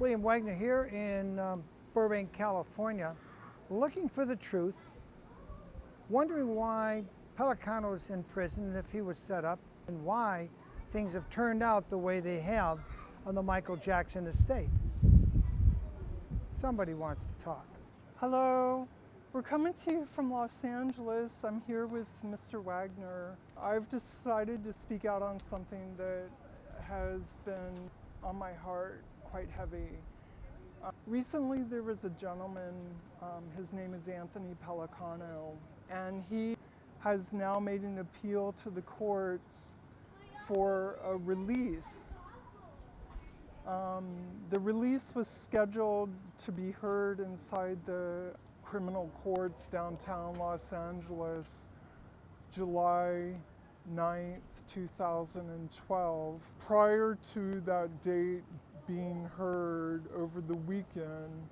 William Wagner here in Burbank, California, looking for the truth, wondering why Pellicano's in prison and if he was set up, and why things have turned out the way they have on the Michael Jackson estate. Somebody wants to talk. Hello, we're coming to you from Los Angeles. I'm here with Mr. Wagner. I've decided to speak out on something that has been on my heart quite heavy. Recently there was a gentleman, his name is Anthony Pellicano, and he has now made an appeal to the courts for a release. The release was scheduled to be heard inside the criminal courts downtown Los Angeles, July 9th, 2012. Prior to that date being heard over the weekend,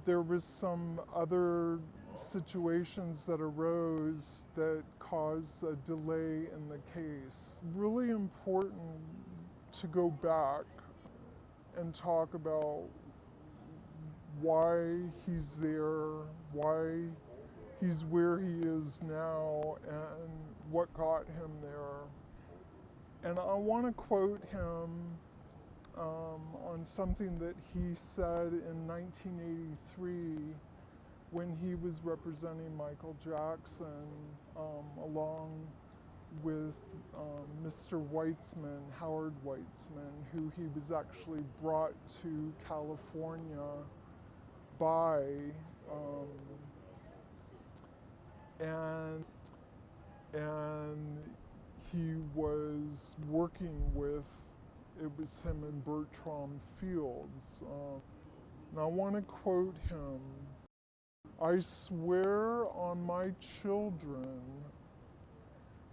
there was some other situations that arose that caused a delay in the case. Really important to go back and talk about why he's there, why he's where he is now, and what got him there. And I want to quote him on something that he said in 1983 when he was representing Michael Jackson, along with Mr. Weitzman, Howard Weitzman, who he was actually brought to California by, and he was working with, it was him and Bertram Fields. And I want to quote him: "I swear on my children,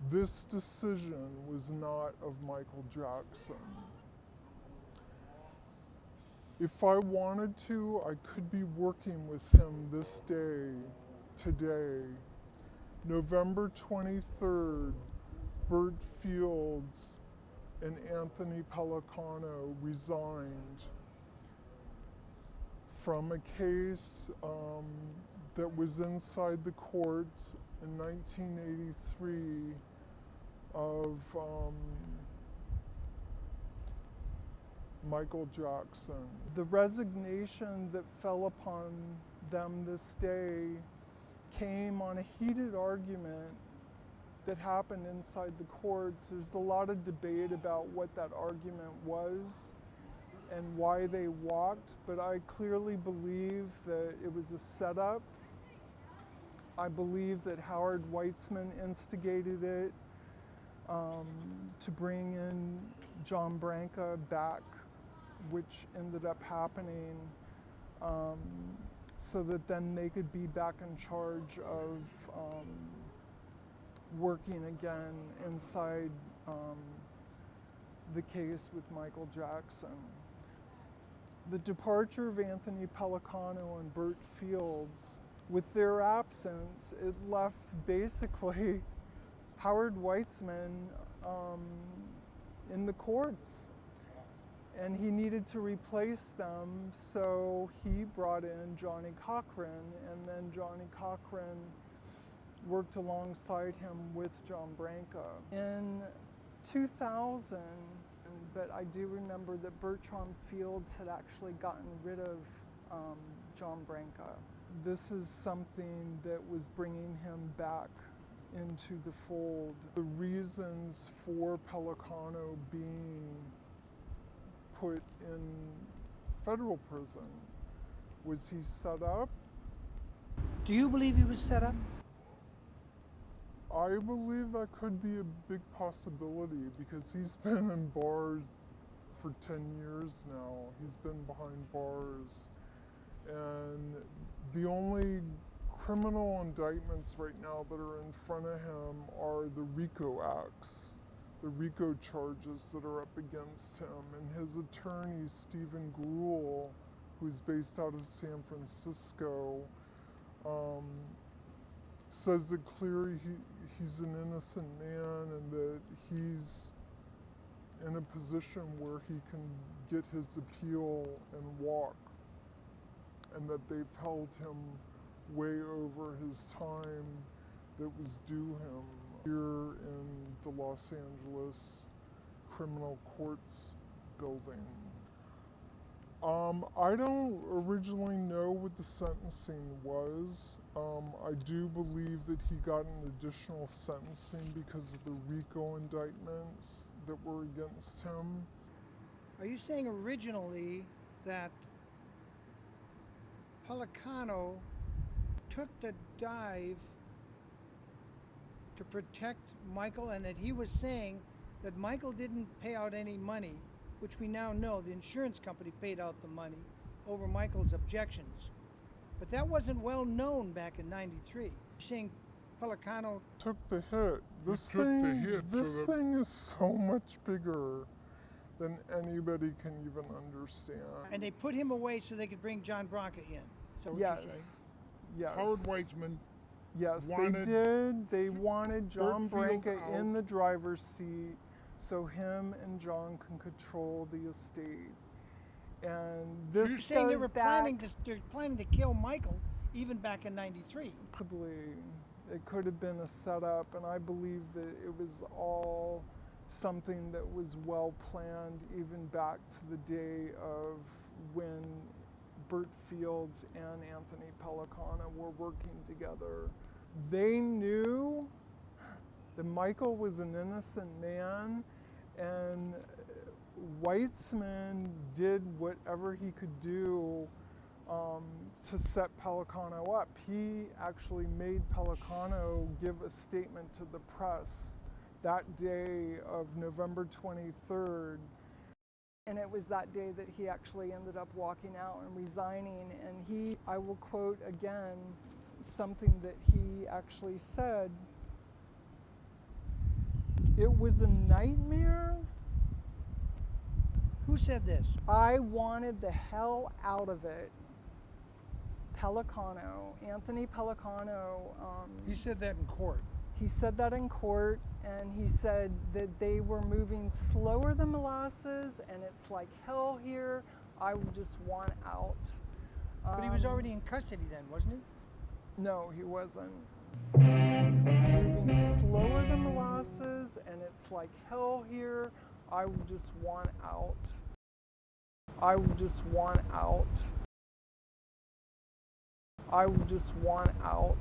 this decision was not of Michael Jackson. If I wanted to, I could be working with him this day, today, November 23rd, Bert Fields and Anthony Pellicano resigned from a case that was inside the courts in 1983 of Michael Jackson. The resignation that fell upon them this day came on a heated argument that happened inside the courts. There's a lot of debate about what that argument was and why they walked, but I clearly believe that it was a setup. I believe that Howard Weitzman instigated it to bring in John Branca back, which ended up happening, so that then they could be back in charge of working again inside the case with Michael Jackson. The departure of Anthony Pellicano and Bert Fields, with their absence, it left basically Howard Weitzman in the courts, and he needed to replace them, so he brought in Johnny Cochran, and then Johnny Cochran worked alongside him with John Branca. In 2000, but I do remember that Bertram Fields had actually gotten rid of John Branca. This is something that was bringing him back into the fold. The reasons for Pellicano being put in federal prison, was he set up? Do you believe he was set up? I believe that could be a big possibility because he's been in bars for 10 years now. He's been behind bars. And the only criminal indictments right now that are in front of him are the RICO acts, the RICO charges that are up against him. And his attorney, Stephen Gruel, who's based out of San Francisco, says that clearly he's an innocent man and that he's in a position where he can get his appeal and walk, and that they've held him way over his time that was due him here in the Los Angeles Criminal Courts building. I don't originally know what the sentencing was. I do believe that he got an additional sentencing because of the RICO indictments that were against him. Are you saying originally that Pellicano took the dive to protect Michael, and that he was saying that Michael didn't pay out any money, which we now know the insurance company paid out the money over Michael's objections? But that wasn't well known back in '93. You're saying Pellicano Took the hit. This took the hit, so this that- thing is so much bigger than anybody can even understand. and they put him away so they could bring John Branca in. So what you're saying? Yes. Yes. Howard Weitzman, Yes, they wanted did. They wanted John Burtfield Branca out. in the driver's seat so him and John can control the estate. And this You're saying they goes were back, they're planning to kill Michael even back in '93. possibly, it could have been a setup, and I believe that it was all something that was well planned even back to the day of when Burt Fields and Anthony Pellicano were working together. They knew that Michael was an innocent man, and Weitzman did whatever he could do to set Pellicano up. He actually made Pellicano give a statement to the press that day of November 23rd. And it was that day that he actually ended up walking out and resigning. And I will quote again, something that he actually said. It was a nightmare. Who said this? I wanted the hell out of it. Pellicano, Anthony Pellicano, He said that in court. he said that in court, and he said that they were moving slower than molasses, and it's like hell here. I just want out. But he was already in custody then, wasn't he? No, he wasn't. Moving slower than molasses, and it's like hell here. I just want out. I just want out. I just want out.